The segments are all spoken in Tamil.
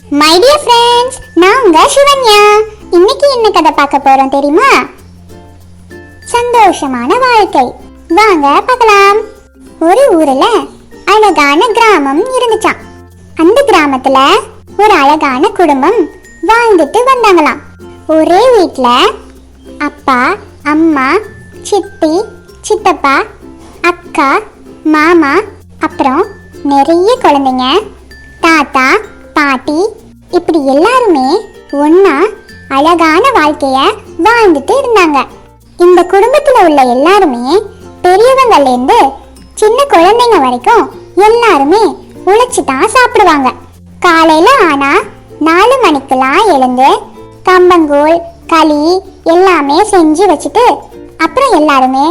மை டியர் ஃப்ரெண்ட்ஸ், நான் உங்க சிவன்யா. இன்னைக்கு என்ன கதை பார்க்க போறோம் தெரியுமா? சந்தோஷமான வாழ்க்கை. வாங்க பார்க்கலாம். ஒரு ஊர்ல அழகான கிராமம் இருந்துச்சாம். அந்த கிராமத்துல ஒரு அழகான குடும்பம் வாழ்ந்துட்டு வந்தாங்களாம். ஒரே வீட்ல அப்பா, அம்மா, சித்தி, சித்தப்பா, அக்கா, மாமா, அப்புறம் நிறைய குழந்தைங்க, தாத்தா, பாட்டி, இப்படி எல்லாருமே ஒன்னா அழகான வாழ்க்கைய வாழ்ந்துட்டு இருந்தாங்க. இந்த குடும்பத்துல உள்ள எல்லாருமே பெரியவங்கள்ல இருந்து சின்ன குழந்தைங்க வரைக்கும் எல்லாருமே உழைச்சுதான் சாப்பிடுவாங்க. காலையில ஆனா 4 மணிக்கெல்லாம் எழுந்து கம்பங்கூழ், களி எல்லாமே செஞ்சு வச்சுட்டு அப்புறம் எல்லாருமே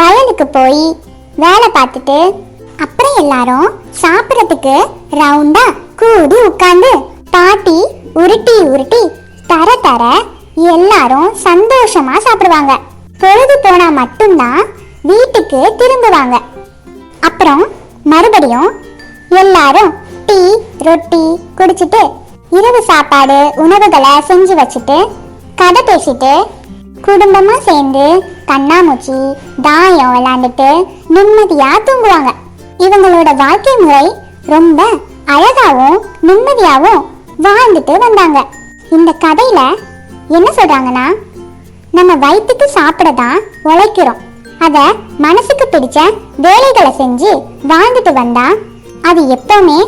வயலுக்கு போய் வேலை பார்த்துட்டு அப்புறம் எல்லாரும் சாப்பிட்றதுக்கு ரவுண்டா கூடி உட்கார்ந்து பாட்டி உருட்டி உருட்டி தர தர எல்லாரும் சந்தோஷமா சாப்பிடுவாங்க. பொழுது போனா மட்டும்தான் வீட்டுக்கு திரும்புவாங்க. அப்புறம் மறுபடியும் எல்லாரும் டீ ரொட்டி குடிச்சிட்டு இரவு சாப்பாடு உணவுகளை செஞ்சு வச்சுட்டு கதை பேசிட்டு குடும்பமா சேர்ந்து கண்ணாமூச்சி தாயம் விளையாண்டுட்டு நிம்மதியா தூங்குவாங்க. இவங்களோட வாழ்க்கை முறை ரொம்ப அழகாவும் நிம்மதியாவும் வாழ்ந்துட்டு வந்தாங்க. இந்த கதையில என்ன சொல்றாங்கன்னா, நம்ம வயிற்றுக்கு சாப்பிடதான் உழைக்கிறோம், அத மனசுக்கு பிடிச்ச வேலைகளை செஞ்சு வாழ்ந்துட்டு வந்தா அது எப்பவுமே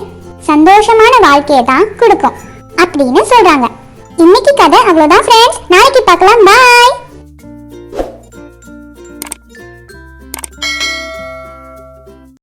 சந்தோஷமான வாழ்க்கையை தான் கொடுக்கும் அப்படின்னு சொல்றாங்க. இன்னைக்கு கதை அவ்வளவுதான் ஃப்ரெண்ட்ஸ். நாளைக்கு பார்க்கலாம். பாய்.